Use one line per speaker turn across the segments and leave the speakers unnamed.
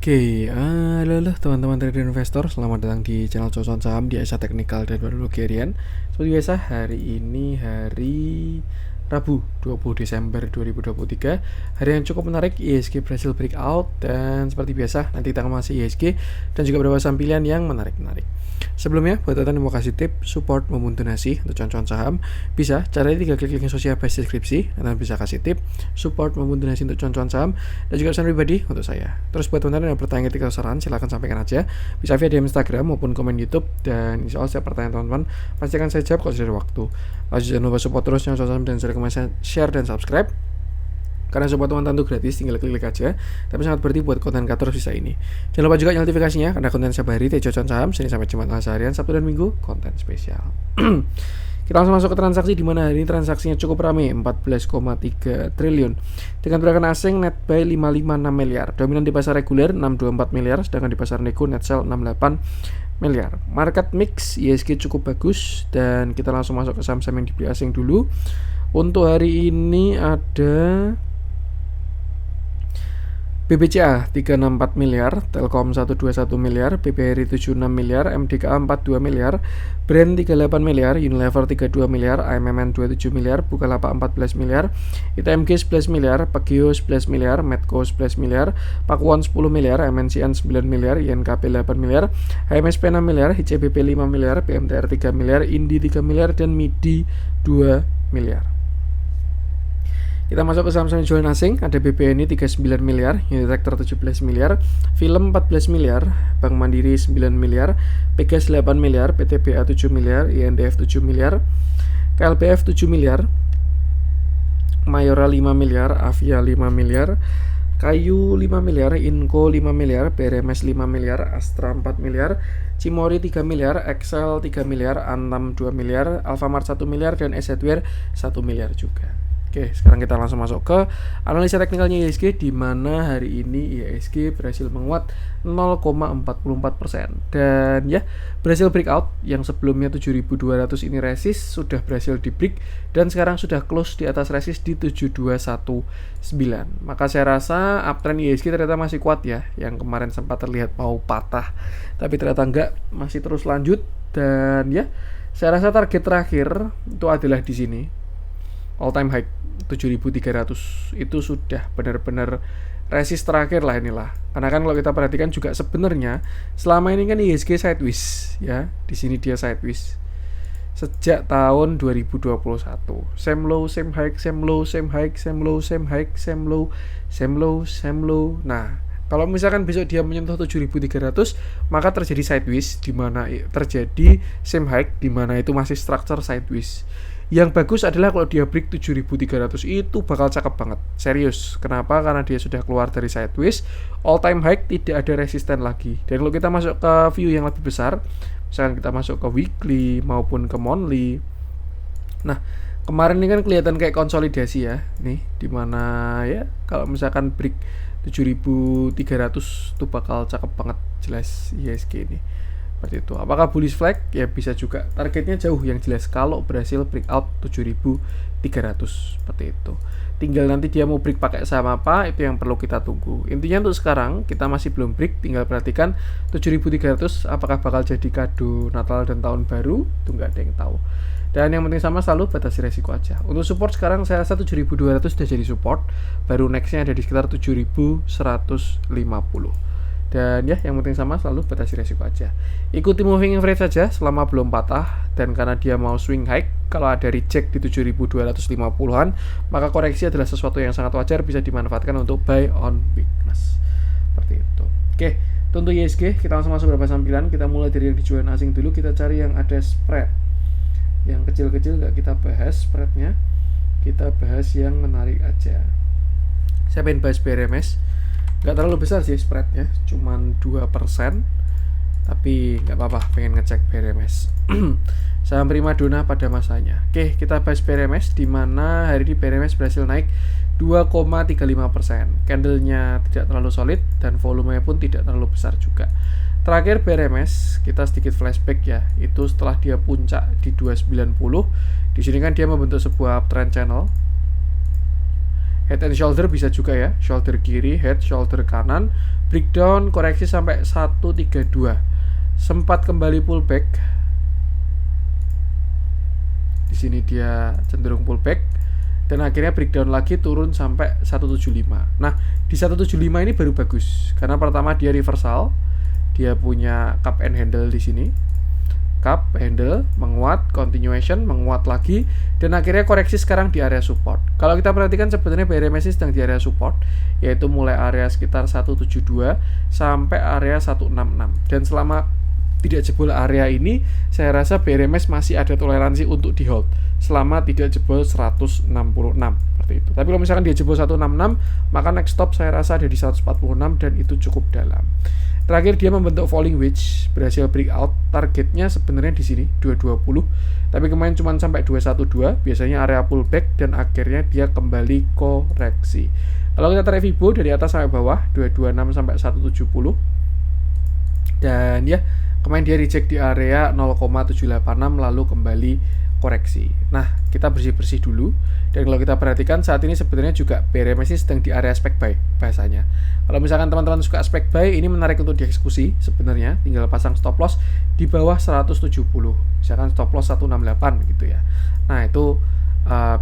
Oke, halo teman-teman trader investor, selamat datang di channel Cuan Saham di Asia Teknikal dan Teknologi Harian. Seperti biasa, hari ini hari Rabu 20 Desember 2023, hari yang cukup menarik. IHSG berhasil breakout, dan seperti biasa nanti kita akan masih IHSG dan juga beberapa saham pilihan yang menarik-menarik. Sebelumnya, buat teman-teman yang mau kasih tip, support maupun donasi untuk cuan-cuan saham, bisa caranya tinggal klik link sosial base deskripsi. Kalian bisa kasih tip, support maupun donasi untuk cuan-cuan saham, dan juga pesan pribadi untuk saya. Terus buat teman-teman yang bertanya ketika saran, silahkan sampaikan aja, bisa via DM Instagram maupun komen YouTube, dan insya Allah setiap pertanyaan teman-teman pasti akan saya jawab kalau sudah ada waktu. Lalu jangan lupa support terus cuan saham dan share dan subscribe. Karena support teman-teman itu gratis, tinggal klik aja. Tapi sangat berarti buat konten kreator bisa ini. Jangan lupa juga notifikasinya, karena konten setiap hari Cuan Saham, Senin sampai Jumat seharian, Sabtu dan Minggu konten spesial. Kita langsung masuk ke transaksi, di mana hari ini transaksinya cukup ramai, 14,3 triliun. Dengan pergerakan asing net buy 556 miliar. Dominan di pasar reguler 624 miliar, sedangkan di pasar nego net sell 68 miliar. Market mix IHSG cukup bagus, dan kita langsung masuk ke saham-saham yang dibeli asing dulu. Untuk hari ini ada BBCA 364 miliar, Telkom 121 miliar, BBRI 76 miliar, MDKA 42 miliar, Brand 38 miliar, Unilever 32 miliar, AMMN 27 miliar, Bukalapak 14 miliar, ITMG 11 miliar, Pagio 11 miliar, Medco 11 miliar, Pakuwon 10 miliar, MNCN 9 miliar, INKP 8 miliar, HMSP 6 miliar, HCBP 5 miliar, BMTR 3 miliar, Indi 3 miliar, dan MIDI 2 miliar. Kita masuk ke saham-saham jualan asing. Ada BPNI 39 miliar, Unitractor 17 miliar, Film 14 miliar, Bank Mandiri 9 miliar, Pegas 8 miliar, PTBA 7 miliar, INDF 7 miliar, KLBF 7 miliar, Mayora 5 miliar, Avia 5 miliar, Kayu 5 miliar, Inco 5 miliar, BRMS 5 miliar, Astra 4 miliar, Cimori 3 miliar, Excel 3 miliar, Antam 2 miliar, Alfamart 1 miliar, dan Esetware 1 miliar juga. Oke, sekarang kita langsung masuk ke analisa teknikalnya IHSG, di mana hari ini IHSG berhasil menguat 0,44%, dan ya berhasil breakout. Yang sebelumnya 7.200 ini resist sudah berhasil di break, dan sekarang sudah close di atas resist di 7219. Maka saya rasa uptrend IHSG ternyata masih kuat ya. Yang kemarin sempat terlihat mau patah, tapi ternyata enggak, masih terus lanjut. Dan ya, saya rasa target terakhir itu adalah di sini, all time high 7.300. Itu sudah benar-benar resist terakhir lah inilah. Karena kan kalau kita perhatikan juga sebenarnya selama ini kan IHSG sideways ya. Di sini dia sideways sejak tahun 2021. Same low, same high, same low, same high, same low, same high, same low, same low, same low. Nah, kalau misalkan besok dia menyentuh 7.300, maka terjadi sideways, di mana terjadi same high, di mana itu masih structure sideways. Yang bagus adalah kalau dia break 7.300, itu bakal cakep banget. Serius. Kenapa? Karena dia sudah keluar dari sideways, all time high, tidak ada resisten lagi. Dan kalau kita masuk ke view yang lebih besar, misalkan kita masuk ke weekly maupun ke monthly. Nah, kemarin ini kan kelihatan kayak konsolidasi ya. Nih, dimana ya kalau misalkan break 7.300 itu bakal cakep banget jelas IHSG ini. Seperti itu. Apakah bullish flag? Ya bisa juga. Targetnya jauh yang jelas kalau berhasil breakout 7.300 seperti itu. Tinggal nanti dia mau break pakai saham apa, itu yang perlu kita tunggu. Intinya untuk sekarang kita masih belum break, tinggal perhatikan 7.300 apakah bakal jadi kado Natal dan Tahun Baru, itu nggak ada yang tahu. Dan yang penting sama, selalu batasi resiko aja. Untuk support sekarang saya rasa 7.200 sudah jadi support. Baru nextnya ada di sekitar 7.150. Dan ya, yang penting sama, selalu batasi resiko aja. Ikuti moving average saja selama belum patah. Dan karena dia mau swing high, kalau ada reject di 7.250-an, maka koreksi adalah sesuatu yang sangat wajar, bisa dimanfaatkan untuk buy on weakness. Seperti itu. Oke, untuk IHSG kita langsung masuk beberapa sampilan. Kita mulai dari yang dijualan asing dulu. Kita cari yang ada spread. Yang kecil-kecil nggak kita bahas spreadnya. Kita bahas yang menarik aja. Saya pengen bahas BRMS. Nggak terlalu besar sih spreadnya, cuman 2%, tapi nggak apa-apa, pengen ngecek BRMS. Saham primadona pada masanya. Oke, kita bahas BRMS, di mana hari ini BRMS berhasil naik 2,35%. Candlenya tidak terlalu solid dan volumenya pun tidak terlalu besar juga. Terakhir BRMS, kita sedikit flashback ya, itu setelah dia puncak di 290. Di sini kan dia membentuk sebuah uptrend channel. Head and shoulder bisa juga ya, shoulder kiri, head, shoulder kanan, breakdown, koreksi sampai 132. Sempat kembali pullback. Di sini dia cenderung pullback dan akhirnya breakdown lagi turun sampai 175. Nah, di 175 ini baru bagus karena pertama dia reversal. Dia punya cup and handle di sini. Cup, handle, menguat, continuation, menguat lagi, dan akhirnya koreksi sekarang di area support. Kalau kita perhatikan sebenarnya BRMS sedang di area support, yaitu mulai area sekitar 172 sampai area 166. Dan selama tidak jebol area ini, saya rasa BRMS masih ada toleransi untuk di hold selama tidak jebol 166 seperti itu. Tapi kalau misalkan dia jebol 166, maka next stop saya rasa ada di 146 dan itu cukup dalam. Terakhir dia membentuk falling wedge, berhasil breakout. Targetnya sebenarnya di sini 220, tapi kemarin cuma sampai 212, biasanya area pullback dan akhirnya dia kembali koreksi. Kalau kita tarik Fibo dari atas sampai bawah 226 sampai 170. Dan ya, kemarin dia reject di area 0,786 lalu kembali koreksi. Nah, kita bersih-bersih dulu. Dan kalau kita perhatikan saat ini sebenarnya juga BRMS sedang di area spec buy bahasanya. Kalau misalkan teman-teman suka spec buy, ini menarik untuk dieksekusi sebenarnya. Tinggal pasang stop loss di bawah 170. Misalkan stop loss 168 gitu ya. Nah, itu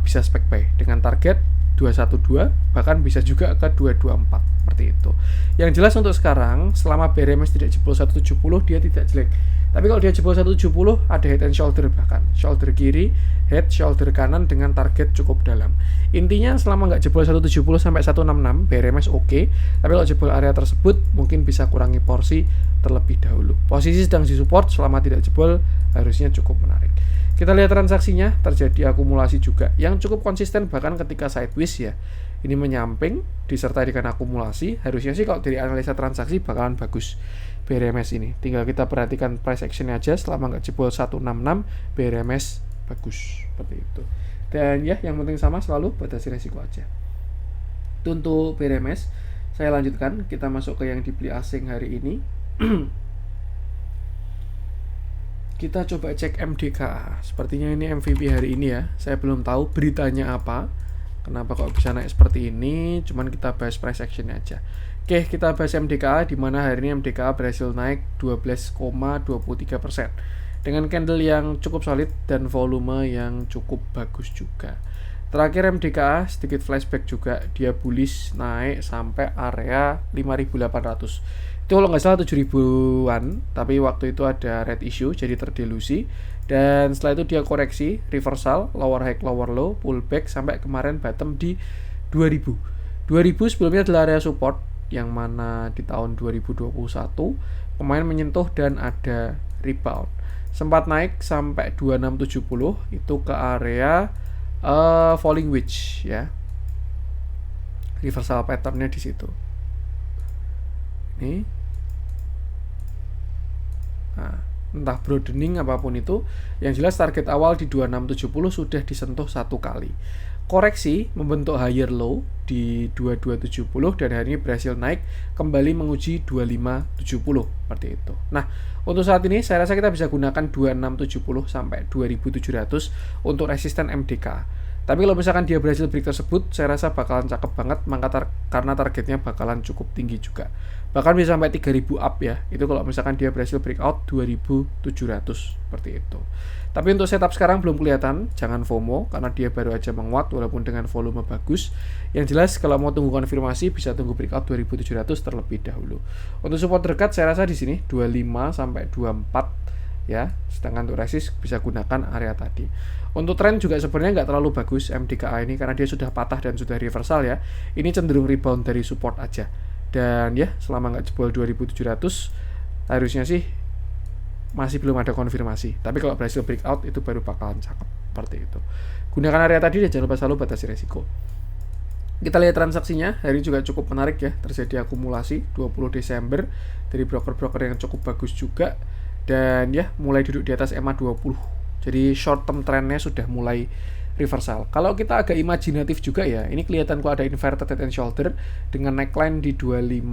bisa spec buy dengan target 212, bahkan bisa juga ke 224 seperti itu. Yang jelas untuk sekarang, selama BRMS tidak jebol 170, dia tidak jelek. Tapi kalau dia jebol 170, ada head and shoulder, bahkan shoulder kiri, head, shoulder kanan dengan target cukup dalam. Intinya selama nggak jebol 170 sampai 166, BRMS oke. Tapi kalau jebol area tersebut, mungkin bisa kurangi porsi terlebih dahulu. Posisi sedang di support, selama tidak jebol harusnya cukup menarik. Kita lihat transaksinya, terjadi akumulasi juga yang cukup konsisten bahkan ketika sideways ya. Ini menyamping disertai dengan akumulasi. Harusnya sih kalau dari analisa transaksi bakalan bagus BRMS ini. Tinggal kita perhatikan price action aja, selama nggak jebol 166 BRMS bagus seperti itu. Dan ya, yang penting sama selalu batasi resiko aja. Itu untuk BRMS. Saya lanjutkan, kita masuk ke yang dibeli asing hari ini. Kita coba cek MDKA. Sepertinya ini MVP hari ini ya. Saya belum tahu beritanya apa, kenapa kok bisa naik seperti ini. Cuman kita bahas price action-nya aja. Oke, kita bahas MDKA, di mana hari ini MDKA berhasil naik 12,23% dengan candle yang cukup solid dan volume yang cukup bagus juga. Terakhir MDKA sedikit flashback juga, dia bullish naik sampai area 5.800. Itu kalau nggak salah 7.000-an, tapi waktu itu ada red issue jadi terdelusi. Dan setelah itu dia koreksi, reversal, lower high, lower low, pullback sampai kemarin bottom di 2000. 2000 sebelumnya adalah area support yang mana di tahun 2021 kemarin menyentuh dan ada rebound. Sempat naik sampai 2670, itu ke area falling wedge ya. Reversal patternnya di situ. Nih. Nah, entah broadening apapun itu, yang jelas target awal di 2670 sudah disentuh satu kali. Koreksi membentuk higher low di 2270 dan hari ini berhasil naik kembali menguji 2570 seperti itu. Nah, untuk saat ini saya rasa kita bisa gunakan 2670 sampai 2700 untuk resisten MDK. Tapi kalau misalkan dia berhasil break tersebut, saya rasa bakalan cakep banget, karena targetnya bakalan cukup tinggi juga. Bahkan bisa sampai 3000 up ya. Itu kalau misalkan dia berhasil breakout 2700 seperti itu. Tapi untuk setup sekarang belum kelihatan, jangan FOMO karena dia baru aja menguat walaupun dengan volume bagus. Yang jelas kalau mau tunggu konfirmasi bisa tunggu breakout 2700 terlebih dahulu. Untuk support terdekat saya rasa di sini 25 sampai 24 ya. Sedangkan untuk resist bisa gunakan area tadi. Untuk tren juga sebenarnya nggak terlalu bagus MDKA ini karena dia sudah patah dan sudah reversal ya. Ini cenderung rebound dari support aja. Dan ya, selama nggak jebol 2700 harusnya sih masih belum ada konfirmasi. Tapi kalau berhasil breakout itu baru bakalan cakep seperti itu. Gunakan area tadi dan jangan lupa selalu batasi resiko. Kita lihat transaksinya, hari ini juga cukup menarik ya. Terjadi akumulasi 20 Desember dari broker-broker yang cukup bagus juga. Dan ya, mulai duduk di atas EMA 20. Jadi short term trendnya sudah mulai reversal. Kalau kita agak imajinatif juga ya, ini kelihatan kok ada inverted head and shoulder dengan neckline di 2520.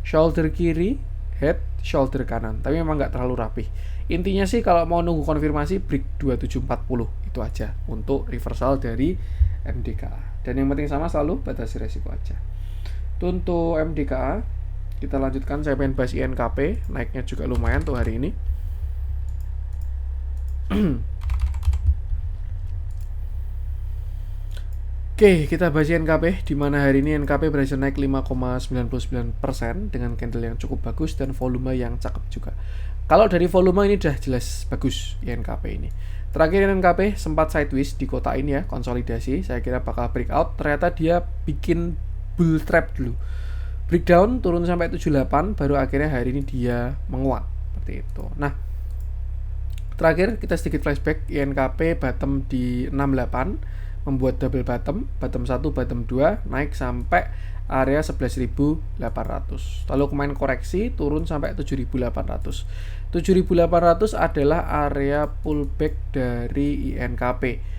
Shoulder kiri, head, shoulder kanan. Tapi memang nggak terlalu rapih. Intinya sih kalau mau nunggu konfirmasi break 2740 itu aja untuk reversal dari MDKA. Dan yang penting sama, selalu batasi resiko aja. Untuk MDKA kita lanjutkan. Saya pengen bahas INKP, naiknya juga lumayan tuh hari ini. Oke, kita bahas INKP, di mana hari ini INKP berhasil naik 5,99% dengan candle yang cukup bagus dan volume yang cakep juga. Kalau dari volume ini udah jelas bagus INKP ini. Terakhir INKP sempat sideways di kota ini ya, konsolidasi. Saya kira bakal breakout, ternyata dia bikin bull trap dulu. Breakdown turun sampai 78, baru akhirnya hari ini dia menguat seperti itu. Nah, terakhir kita sedikit flashback, INKP bottom di 68, membuat double bottom 1, bottom 2, naik sampai area 11.800. Lalu kemarin koreksi turun sampai 7.800. 7.800 adalah area pullback dari INKP.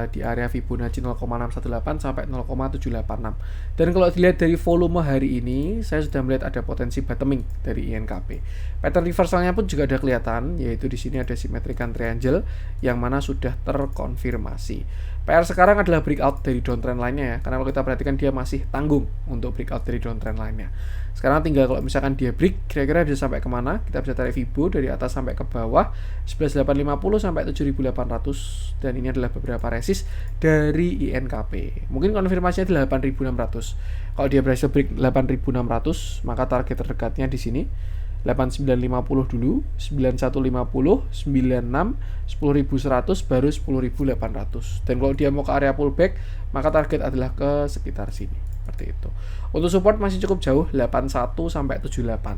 Di area Fibonacci 0,618 sampai 0,786. Dan kalau dilihat dari volume hari ini, saya sudah melihat ada potensi bottoming dari INKP. Pattern reversalnya pun juga ada kelihatan, yaitu di sini ada symmetrical triangle yang mana sudah terkonfirmasi. PR sekarang adalah breakout dari downtrend lainnya ya, karena kalau kita perhatikan dia masih tanggung untuk breakout dari downtrend lainnya. Sekarang tinggal kalau misalkan dia break, kira-kira bisa sampai kemana? Kita bisa tarik Fibo dari atas sampai ke bawah 11.850 sampai 7.800, dan ini adalah beberapa resist dari INKP. Mungkin konfirmasinya 8.600. Kalau dia berhasil break 8.600, maka target terdekatnya di sini 8950 dulu, 9150, 96, 10.100, baru 10.800. Dan kalau dia mau ke area pullback, maka target adalah ke sekitar sini. Seperti itu. Untuk support masih cukup jauh, 81 sampai 78.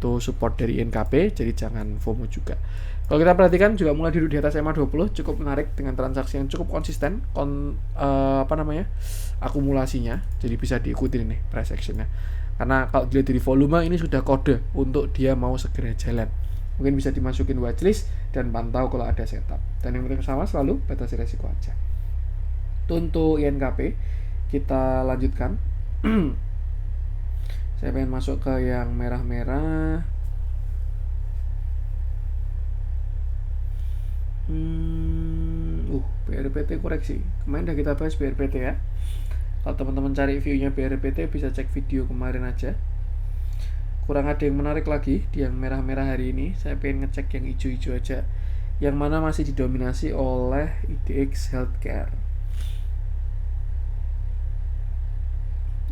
Itu support dari INKP, jadi jangan FOMO juga. Kalau kita perhatikan juga mulai duduk di atas EMA20, cukup menarik dengan transaksi yang cukup konsisten, akumulasinya. Jadi bisa diikuti nih price actionnya. Karena kalau dilihat dari volume ini sudah kode untuk dia mau segera jalan. Mungkin bisa dimasukin watchlist dan pantau kalau ada setup. Dan yang penting sama, selalu batasi resiko aja. Untuk INKP kita lanjutkan. Saya pengen masuk ke yang merah-merah. BRPT koreksi. Kemarin udah kita bahas BRPT ya. Kalau teman-teman cari view-nya BRPT bisa cek video kemarin aja. Kurang ada yang menarik lagi di yang merah-merah hari ini. Saya pengen ngecek yang hijau-hijau aja, yang mana masih didominasi oleh IDX Healthcare,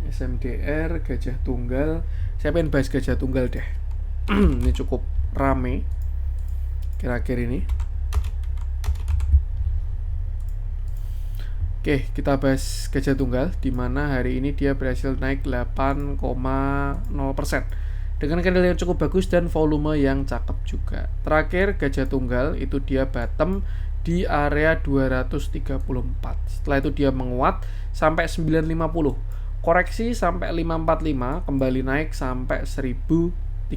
SMDR, Gajah Tunggal. Saya pengen bahas Gajah Tunggal deh. Ini cukup rame kira-kira ini. Oke, kita bahas Gajah Tunggal, di mana hari ini dia berhasil naik 8,0% dengan candle yang cukup bagus dan volume yang cakep juga. Terakhir Gajah Tunggal itu dia bottom di area 234. Setelah itu dia menguat sampai 950. Koreksi sampai 545, kembali naik sampai 1375.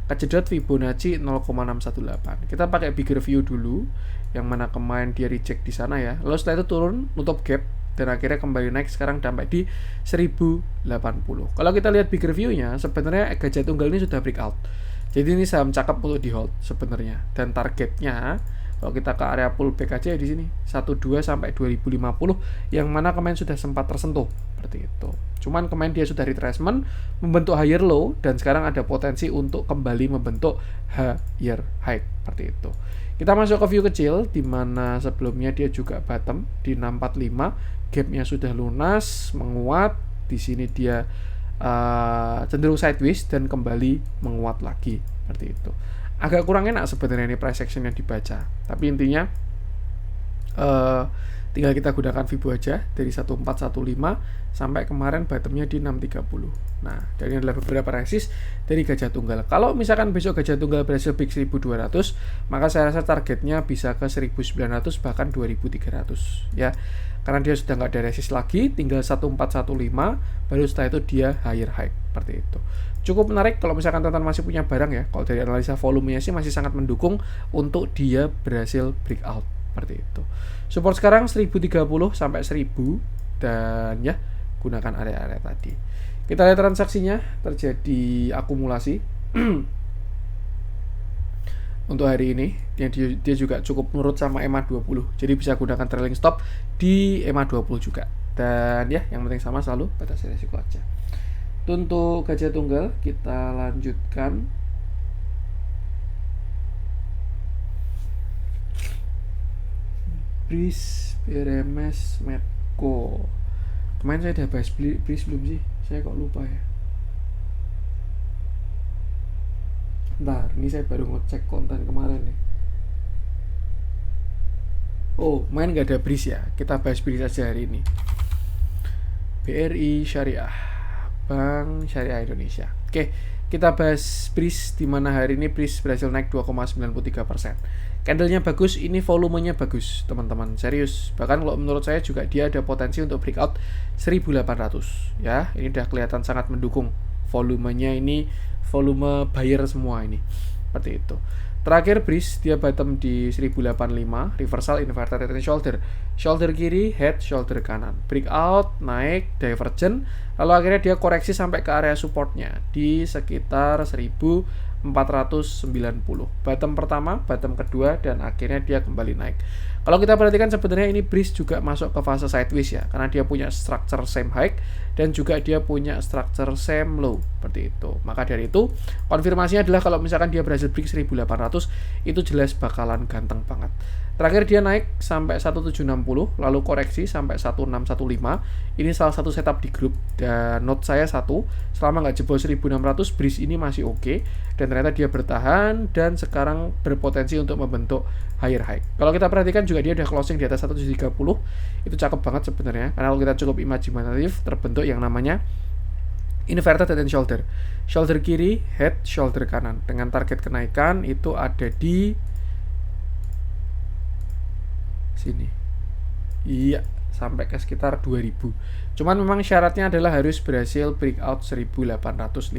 Kejedot Fibonacci 0,618. Kita pakai bigger view dulu, yang mana kemarin dia reject di sana ya. Lalu setelah itu turun, nutup gap, dan akhirnya kembali naik sekarang sampai di 1080. Kalau kita lihat bigger view-nya, sebenarnya Gajah Tunggal ini sudah breakout. Jadi ini saham cakep untuk di hold sebenarnya. Dan targetnya kalau kita ke area pullback aja di sini 12 sampai 2050, yang mana kemarin sudah sempat tersentuh seperti itu. Cuman kemarin dia sudah retracement, membentuk higher low, dan sekarang ada potensi untuk kembali membentuk higher high seperti itu. Kita masuk ke view kecil, di mana sebelumnya dia juga bottom di 645, gapnya sudah lunas, menguat. Di sini dia cenderung sideways dan kembali menguat lagi seperti itu. Agak kurang enak sebenarnya ini price action yang dibaca, tapi intinya tinggal kita gunakan Fibo aja dari 1415 sampai kemarin bottomnya di 630. Nah, dan ini adalah beberapa resist dari Gajah Tunggal. Kalau misalkan besok Gajah Tunggal berhasil break 1200, maka saya rasa targetnya bisa ke 1900 bahkan 2300 ya. Karena dia sudah nggak ada resist lagi, tinggal 1415, baru setelah itu dia higher high seperti itu. Cukup menarik kalau misalkan teman-teman masih punya barang ya. Kalau dari analisa volumenya sih masih sangat mendukung untuk dia berhasil breakout seperti itu. Support sekarang 1030 sampai 1000, dan ya gunakan area-area tadi. Kita lihat transaksinya, terjadi akumulasi. untuk hari ini. Dia juga cukup nurut sama EMA 20. Jadi bisa gunakan trailing stop di EMA 20 juga. Dan ya, yang penting sama selalu batasi resiko aja. Untuk gajah tunggal kita lanjutkan. BRIS, BRMS, Medco. Kemarin saya udah bahas BRIS belum sih? Saya kok lupa ya. Bentar, ini saya baru ngecek konten kemarin nih. Oh, main nggak ada BRIS ya. Kita bahas BRIS aja hari ini. BRI Syariah, Bank Syariah Indonesia. Oke, kita bahas BRIS di mana hari ini BRIS berhasil naik 2,93%. Candlenya bagus, ini volumenya bagus teman-teman, serius. Bahkan kalau menurut saya juga dia ada potensi untuk breakout 1800 ya. Ini udah kelihatan sangat mendukung. Volumenya ini volume buyer semua ini. Seperti itu. Terakhir BRIS dia bottom di 1085, reversal inverted head and shoulder. Shoulder kiri, head, shoulder kanan. Breakout, naik, divergent, lalu akhirnya dia koreksi sampai ke area supportnya di sekitar 1490. Bottom pertama, bottom kedua, dan akhirnya dia kembali naik. Kalau kita perhatikan sebenarnya ini BRIS juga masuk ke fase sideways ya, karena dia punya structure same high dan juga dia punya structure same low seperti itu. Maka dari itu konfirmasinya adalah kalau misalkan dia berhasil break 1800 itu jelas bakalan ganteng banget. Terakhir dia naik sampai 1760 lalu koreksi sampai 1615. Ini salah satu setup di grup dan note saya satu, selama nggak jebol 1600 BRIS ini masih oke dan ternyata dia bertahan dan sekarang berpotensi untuk membentuk higher high. Kalau kita perhatikan juga dia udah closing di atas 1730. Itu cakep banget sebenarnya karena kalau kita cukup imajinatif terbentuk yang namanya inverted head and shoulder. Shoulder kiri, head, shoulder kanan. Dengan target kenaikan itu ada di sini. Iya, sampai ke sekitar 2000. Cuman memang syaratnya adalah harus berhasil breakout 1815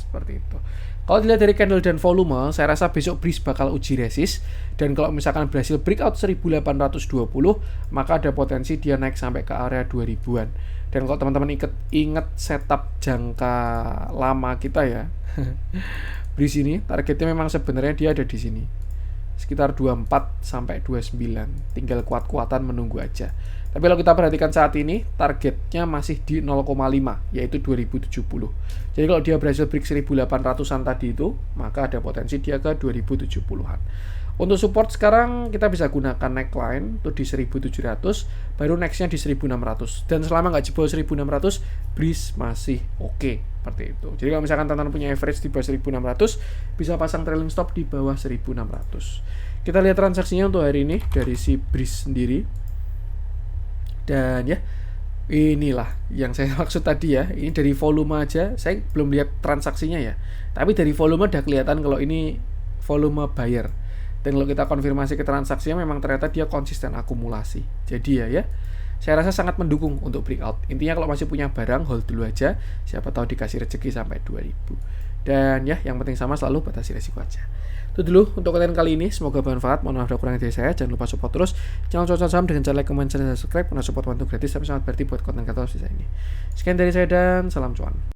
seperti itu. Kalau dilihat dari candle dan volume, saya rasa besok BRIS bakal uji resist dan kalau misalkan berhasil breakout 1820, maka ada potensi dia naik sampai ke area 2000-an. Dan kalau teman-teman ingat setup jangka lama kita ya, BRIS ini targetnya memang sebenarnya dia ada di sini. Sekitar 24 sampai 29. Tinggal kuat-kuatan menunggu aja. Tapi kalau kita perhatikan saat ini, targetnya masih di 0,5, yaitu 2070. Jadi kalau dia berhasil break 1800-an tadi itu, maka ada potensi dia ke 2070-an. Untuk support sekarang kita bisa gunakan neckline itu di 1700, baru nextnya di 1600. Dan selama nggak jebol 1600, BRIS masih oke. Seperti itu. Jadi kalau misalkan teman-teman punya average di bawah 1600, bisa pasang trailing stop di bawah 1600. Kita lihat transaksinya untuk hari ini dari si BRIS sendiri. Dan ya, inilah yang saya maksud tadi ya. Ini dari volume aja, saya belum lihat transaksinya ya. Tapi dari volume udah kelihatan kalau ini volume buyer. Dan kalau kita konfirmasi ke transaksinya memang ternyata dia konsisten akumulasi. Jadi ya, saya rasa sangat mendukung untuk breakout. Intinya kalau masih punya barang, hold dulu aja. Siapa tahu dikasih rezeki sampai 2000. Dan ya, yang penting sama selalu batasi resiko aja. Itu dulu untuk konten kali ini. Semoga bermanfaat. Mohon maaf ada kurangnya dari saya. Jangan lupa support terus channel Cuan Saham dengan cara like, comment, share, dan subscribe. Karena support bantu gratis tapi sangat berarti buat konten kata saya ini. Sekian dari saya dan salam cuan.